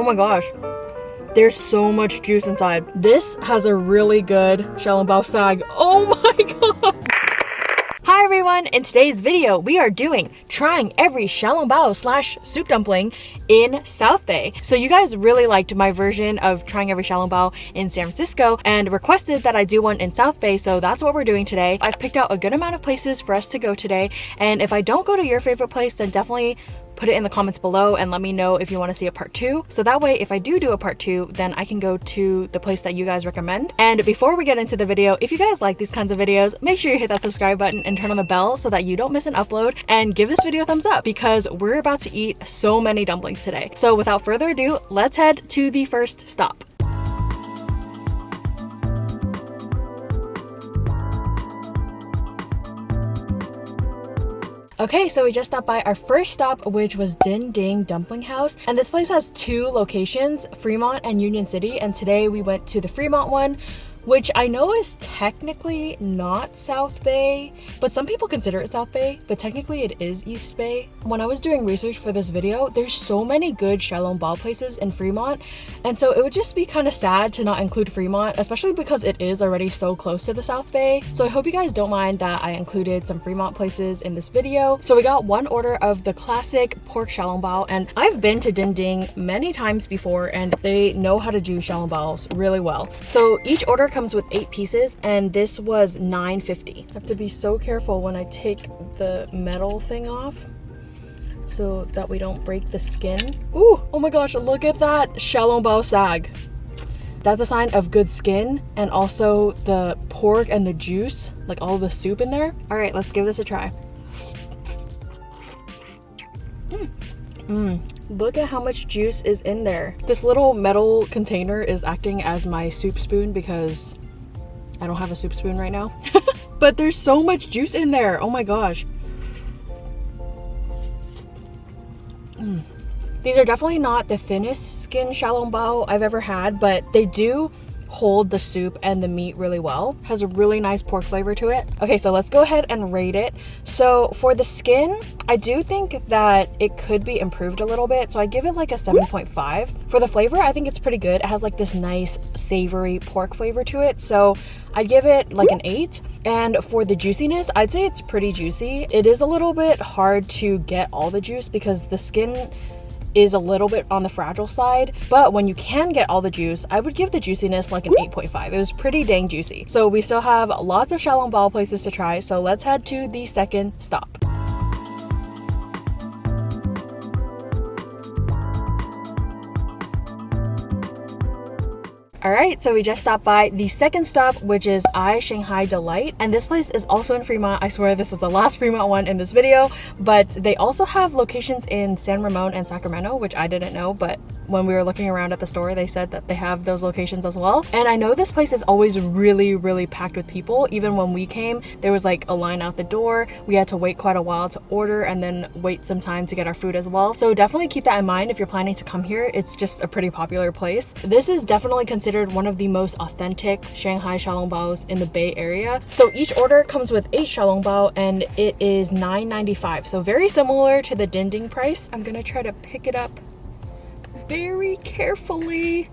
Oh my gosh. There's so much juice inside. This has a really good Xiao Long Bao sag. Oh my god. Hi everyone, in today's video we are trying every Xiao Long Bao / soup dumpling in South Bay. So you guys really liked my version of trying every Xiao Long Bao in San Francisco and requested that I do one in South Bay, so that's what we're doing today. I've picked out a good amount of places for us to go today, and if I don't go to your favorite place, then definitely put it in the comments below and let me know if you want to see a part 2. So that way, if I do a part 2, then I can go to the place that you guys recommend. And before we get into the video, if you guys like these kinds of videos, make sure you hit that subscribe button and turn on the bell so that you don't miss an upload, and give this video a thumbs up because we're about to eat so many dumplings today. So without further ado, let's head to the first stop. Okay, so we just stopped by our first stop, which was Din Ding Dumpling House, and this place has 2 locations, Fremont and Union City, and today we went to the Fremont one, which I know is technically not South Bay, but some people consider it South Bay, but technically it is East Bay. When I was doing research for this video, there's so many good Xiao Long Bao places in Fremont, and so it would just be kind of sad to not include Fremont, especially because it is already so close to the South Bay. So I hope you guys don't mind that I included some Fremont places in this video. So we got one order of the classic pork Xiao Long Bao, and I've been to Din Ding many times before, and they know how to do Xiao Long Baos really well. So each order comes with 8 pieces, and this was $9.50. I have to be so careful when I take the metal thing off so that we don't break the skin. Ooh, oh my gosh, look at that Xiao Long Bao sag. That's a sign of good skin, and also the pork and the juice, like all the soup in there. All right, let's give this a try. Look at how much juice is in there. This little metal container is acting as my soup spoon because I don't have a soup spoon right now. But there's so much juice in there. Oh my gosh. These are definitely not the thinnest skin Xiao Long Bao I've ever had, but they do hold the soup and the meat really well. Has a really nice pork flavor to it. Okay, so let's go ahead and rate it. So for the skin, I do think that it could be improved a little bit, so I give it like a 7.5. For the flavor, I think it's pretty good. It has like this nice savory pork flavor to it, so I'd give it like an 8. And for the juiciness, I'd say it's pretty juicy. It is a little bit hard to get all the juice because the skin is a little bit on the fragile side, but when you can get all the juice, I would give the juiciness like an 8.5. It was pretty dang juicy. So we still have lots of Xiao Long Bao places to try, so let's head to the second stop. Alright, so we just stopped by the second stop, which is I-Shanghai Delight, and this place is also in Fremont. I swear this is the last Fremont one in this video, but they also have locations in San Ramon and Sacramento, which I didn't know, but when we were looking around at the store, they said that they have those locations as well. And I know this place is always really packed with people. Even when we came, there was like a line out the door. We had to wait quite a while to order and then wait some time to get our food as well. So definitely keep that in mind if you're planning to come here. It's just a pretty popular place. This is definitely considered one of the most authentic Shanghai Xiao Long Baos in the Bay Area. So each order comes with 8 Xiao Long Bao, and it is $9.95. So very similar to the Din Ding price. I'm gonna try to pick it up very carefully.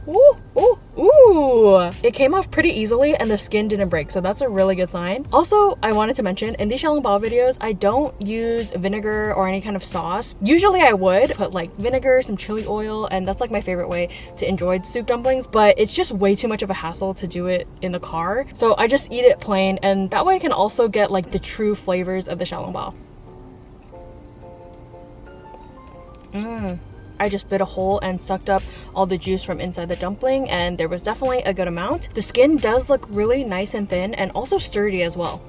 Ooh, ooh, ooh. It came off pretty easily and the skin didn't break, so that's a really good sign. Also, I wanted to mention, in these Xiao Long Bao videos, I don't use vinegar or any kind of sauce. Usually I would put like vinegar, some chili oil, and that's like my favorite way to enjoy soup dumplings, but it's just way too much of a hassle to do it in the car. So I just eat it plain, and that way I can also get like the true flavors of the Xiao Long Bao. I just bit a hole and sucked up all the juice from inside the dumpling, and there was definitely a good amount. The skin does look really nice and thin and also sturdy as well.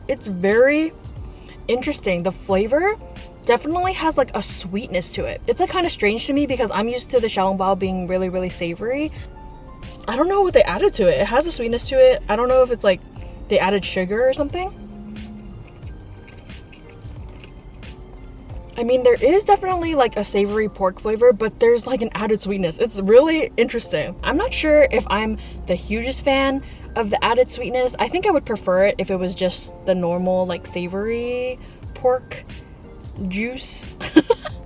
It's very interesting. The flavor definitely has like a sweetness to it. It's like kind of strange to me because I'm used to the Xiao Long Bao being really savory. I don't know what they added to it. It has a sweetness to it. I don't know if it's like they added sugar or something. I mean, there is definitely like a savory pork flavor, but there's like an added sweetness. It's really interesting. I'm not sure if I'm the hugest fan of the added sweetness. I think I would prefer it if it was just the normal like savory pork juice.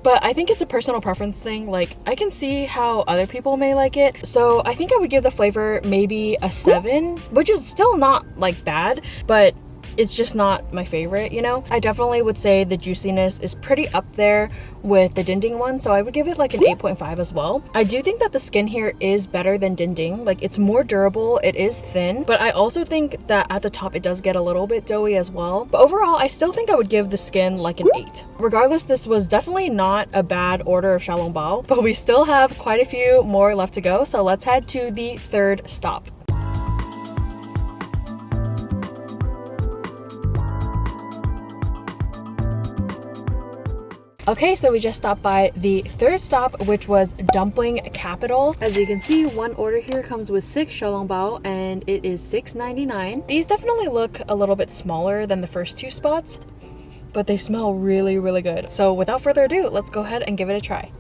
but I think it's a personal preference thing. Like, I can see how other people may like it. So I think I would give the flavor maybe a 7, which is still not like bad, but it's just not my favorite, you know? I definitely would say the juiciness is pretty up there with the dinding one, so I would give it like an 8.5 as well. I do think that the skin here is better than dinding. Like, it's more durable, it is thin, but I also think that at the top it does get a little bit doughy as well. But overall, I still think I would give the skin like an 8. Regardless, this was definitely not a bad order of Xiao Long Bao, but we still have quite a few more left to go, so let's head to the third stop. Okay, so we just stopped by the third stop, which was Dumpling Capital. As you can see, one order here comes with 6 Xiao Long Bao, and it is $6.99. These definitely look a little bit smaller than the first 2 spots, but they smell really, really good. So without further ado, let's go ahead and give it a try.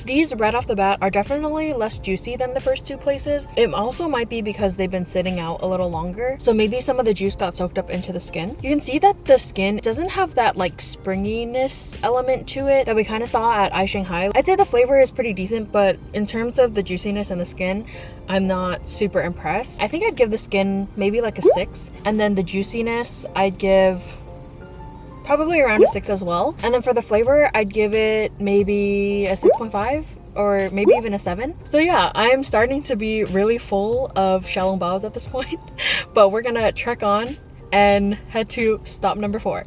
These right off the bat are definitely less juicy than the first 2 places. It also might be because they've been sitting out a little longer, so maybe some of the juice got soaked up into the skin. You can see that the skin doesn't have that like springiness element to it that we kind of saw at I-Shanghai. I'd say the flavor is pretty decent, but in terms of the juiciness and the skin, I'm not super impressed. I think I'd give the skin maybe like a 6, and then the juiciness I'd give probably around a 6 as well. And then for the flavor, I'd give it maybe a 6.5 or maybe even a 7. So yeah, I'm starting to be really full of Xiao Long Baos at this point, but we're gonna trek on and head to stop number 4.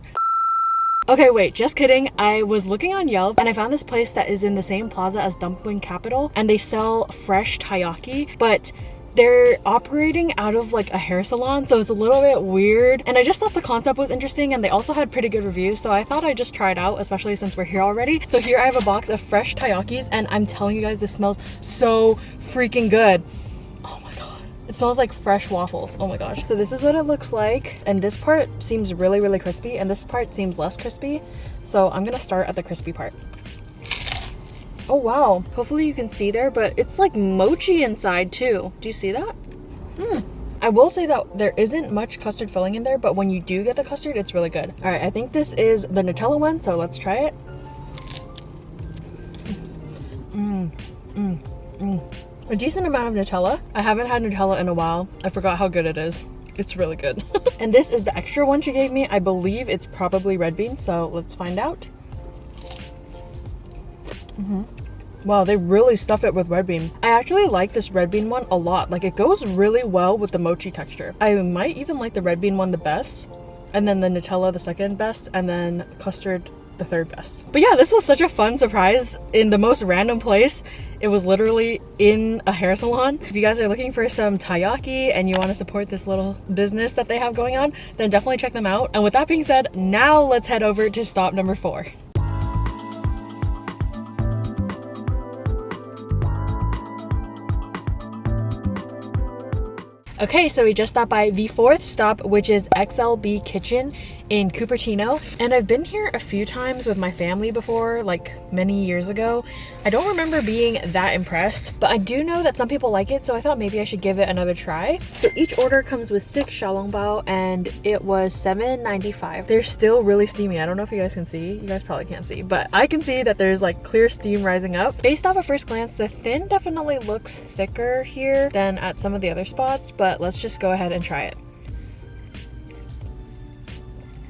Okay, wait, just kidding. I was looking on Yelp and I found this place that is in the same plaza as Dumpling Capital, and they sell fresh taiyaki, but they're operating out of like a hair salon, so it's a little bit weird. And I just thought the concept was interesting, and they also had pretty good reviews, so I thought I'd just try it out, especially since we're here already. So here I have a box of fresh taiyakis, and I'm telling you guys, this smells so freaking good. Oh my god. It smells like fresh waffles. Oh my gosh. So this is what it looks like, and this part seems really, really crispy, and this part seems less crispy. So I'm gonna start at the crispy part. Oh wow, hopefully you can see there, but it's like mochi inside too. Do you see that? I will say that there isn't much custard filling in there, but when you do get the custard, it's really good. All right, I think this is the Nutella one, so let's try it. A decent amount of Nutella. I haven't had Nutella in a while. I forgot how good it is. It's really good. And this is the extra one she gave me. I believe it's probably red bean, so let's find out. Wow, they really stuff it with red bean. I actually like this red bean one a lot. Like, it goes really well with the mochi texture. I might even like the red bean one the best, and then the Nutella the second best, and then custard the third best. But yeah, this was such a fun surprise in the most random place. It was literally in a hair salon. If you guys are looking for some taiyaki and you want to support this little business that they have going on, then definitely check them out. And with that being said, now let's head over to stop number 4. Okay, so we just stopped by the 4th stop, which is XLB Kitchen in Cupertino, and I've been here a few times with my family before, like many years ago. I don't remember being that impressed, but I do know that some people like it, so I thought maybe I should give it another try. So each order comes with 6 Xiao Long Bao, and it was $7.95. They're still really steamy. I don't know if you guys can see. You guys probably can't see, but I can see that there's like clear steam rising up. Based off a first glance, the thin definitely looks thicker here than at some of the other spots, but let's just go ahead and try it.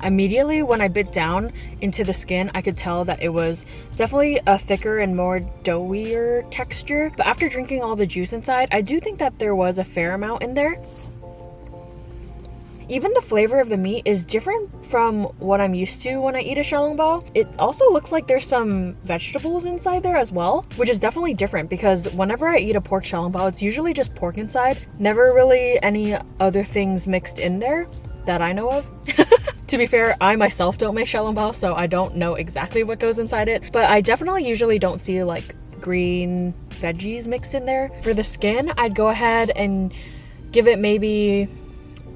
Immediately when I bit down into the skin, I could tell that it was definitely a thicker and more doughier texture. But after drinking all the juice inside, I do think that there was a fair amount in there. Even the flavor of the meat is different from what I'm used to when I eat a Xiao Long Bao. It also looks like there's some vegetables inside there as well, which is definitely different because whenever I eat a pork Xiao Long Bao, it's usually just pork inside. Never really any other things mixed in there that I know of. To be fair, I myself don't make Xiao Long Bao, so I don't know exactly what goes inside it, but I definitely usually don't see like green veggies mixed in there. For the skin, I'd go ahead and give it maybe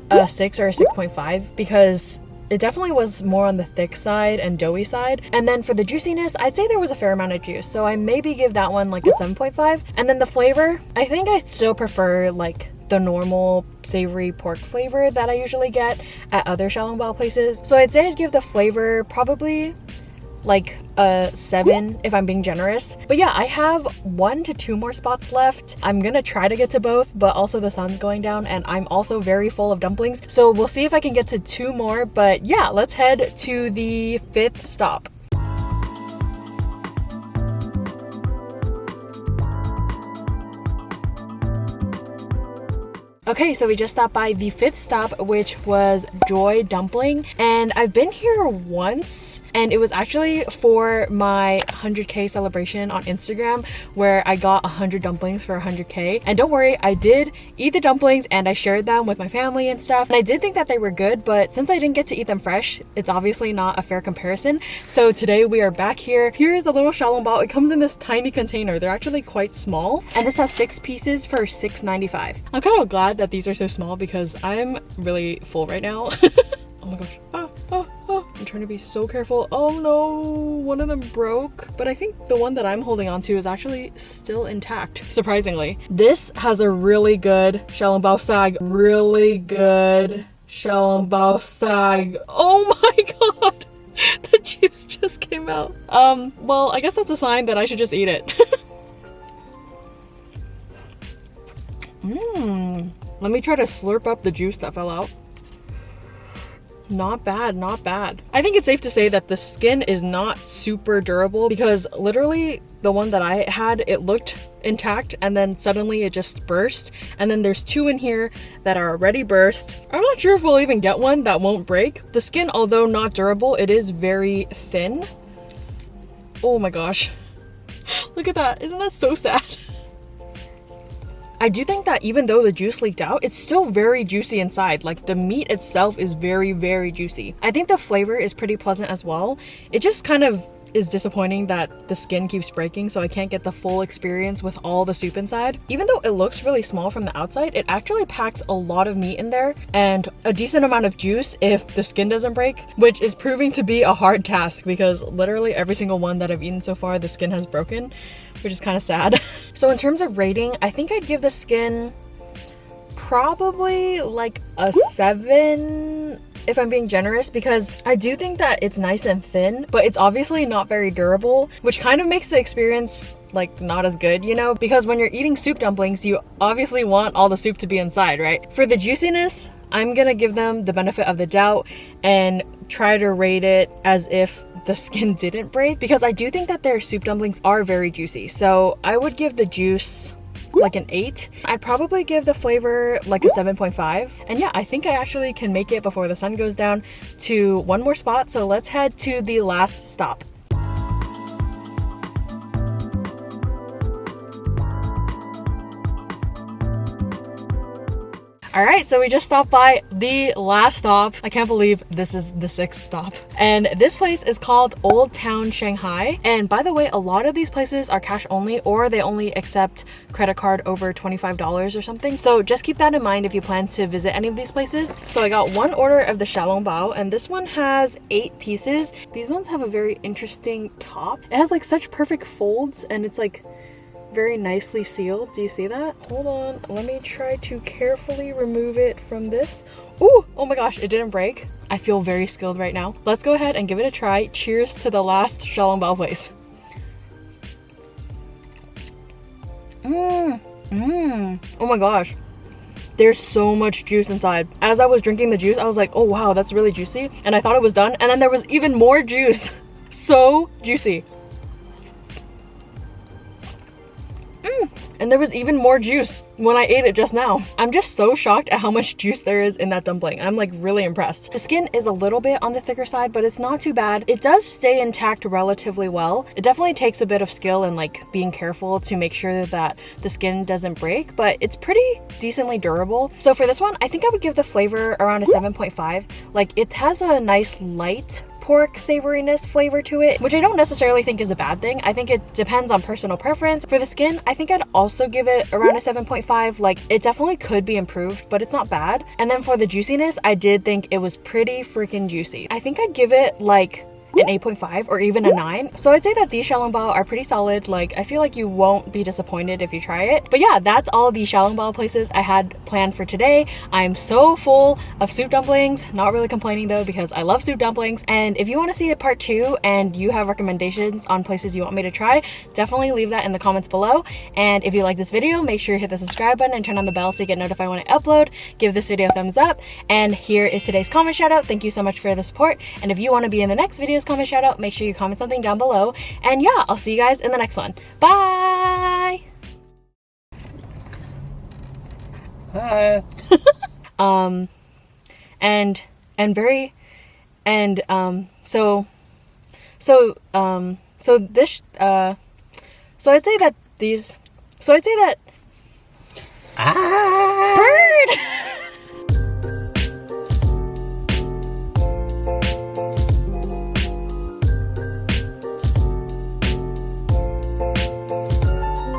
a 6 or a 6.5 because it definitely was more on the thick side and doughy side. And then for the juiciness, I'd say there was a fair amount of juice, so I maybe give that one like a 7.5. And then the flavor, I think I still prefer like the normal savory pork flavor that I usually get at other Xiao Long Bao places. So I'd say I'd give the flavor probably like a 7 if I'm being generous. But yeah, I have 1 to 2 more spots left. I'm gonna try to get to both, but also the sun's going down and I'm also very full of dumplings. So we'll see if I can get to 2 more. But yeah, let's head to the 5th stop. Okay, so we just stopped by the 5th stop, which was Joy Dumpling, and I've been here once, and it was actually for my 100k celebration on Instagram, where I got 100 dumplings for 100k. And don't worry, I did eat the dumplings and I shared them with my family and stuff, and I did think that they were good, but since I didn't get to eat them fresh, it's obviously not a fair comparison. So today we are back here. Here is a little Xiao Long Bao. It comes in this tiny container. They're actually quite small, and this has 6 pieces for $6.95. I'm kind of glad that these are so small because I'm really full right now. Oh my gosh. I'm trying to be so careful. Oh no, one of them broke, but I think the one that I'm holding on to is actually still intact, surprisingly. This has a really good Xiao Long Bao sag. Really good Xiao Long Bao sag. Oh my god. The juice just came out. Well, I guess that's a sign that I should just eat it. Let me try to slurp up the juice that fell out. Not bad, not bad. I think it's safe to say that the skin is not super durable because literally the one that I had, it looked intact and then suddenly it just burst. And then there's 2 in here that are already burst. I'm not sure if we'll even get one that won't break. The skin, although not durable, it is very thin. Oh my gosh. Look at that. Isn't that so sad? I do think that even though the juice leaked out, it's still very juicy inside. Like the meat itself is very, very juicy. I think the flavor is pretty pleasant as well. It just kind of is disappointing that the skin keeps breaking, so I can't get the full experience with all the soup inside. Even though it looks really small from the outside, it actually packs a lot of meat in there and a decent amount of juice if the skin doesn't break, which is proving to be a hard task because literally every single one that I've eaten so far, the skin has broken, which is kind of sad. So in terms of rating, I think I'd give the skin probably like a 7 if I'm being generous, because I do think that it's nice and thin, but it's obviously not very durable, which kind of makes the experience like not as good, you know, because when you're eating soup dumplings, you obviously want all the soup to be inside, right? For the juiciness, I'm gonna give them the benefit of the doubt and try to rate it as if the skin didn't break, because I do think that their soup dumplings are very juicy. So I would give the juice like an 8. I'd probably give the flavor like a 7.5. And yeah, I think I actually can make it before the sun goes down to 1 more spot. So let's head to the last stop. All right, so we just stopped by the last stop. I can't believe this is the 6th stop. And this place is called Old Town Shanghai. And by the way, a lot of these places are cash only, or they only accept credit card over $25 or something. So just keep that in mind if you plan to visit any of these places. So I got 1 order of the Xiao Long Bao, and this one has 8 pieces. These ones have a very interesting top. It has like such perfect folds, and it's like very nicely sealed. Do you see that? Hold on, let me try to carefully remove it from this. Ooh, oh my gosh, it didn't break. I feel very skilled right now. Let's go ahead and give it a try. Cheers to the last Xiao Long Bao place. Oh my gosh, there's so much juice inside. As I was drinking the juice, I was like, oh wow, that's really juicy, and I thought it was done, and then there was even more juice. So juicy. And there was even more juice when I ate it just now. I'm just so shocked at how much juice there is in that dumpling. I'm like really impressed. The skin is a little bit on the thicker side, but it's not too bad. It does stay intact relatively well. It definitely takes a bit of skill and like being careful to make sure that the skin doesn't break, but it's pretty decently durable. So for this one, I think I would give the flavor around a 7.5. Like it has a nice light pork savoriness flavor to it, which I don't necessarily think is a bad thing. I think it depends on personal preference. For the skin, I think I'd also give it around a 7.5. Like it definitely could be improved, but it's not bad. And then for the juiciness, I did think it was pretty freaking juicy. I think I'd give it like an 8.5 or even a 9. So I'd say that these Xiao Long Bao are pretty solid. Like, I feel like you won't be disappointed if you try it. But yeah, that's all the Xiao Long Bao places I had planned for today. I'm so full of soup dumplings. Not really complaining though, because I love soup dumplings. And if you want to see a part 2 and you have recommendations on places you want me to try, definitely leave that in the comments below. And if you like this video, make sure you hit the subscribe button and turn on the bell so you get notified when I upload. Give this video a thumbs up. And here is today's comment shout out. Thank you so much for the support. And if you want to be in the next video's comment shout out, make sure you comment something down below. And yeah, I'll see you guys in the next one. Bye. Hi. So I'd say that these, so I'd say that, bird!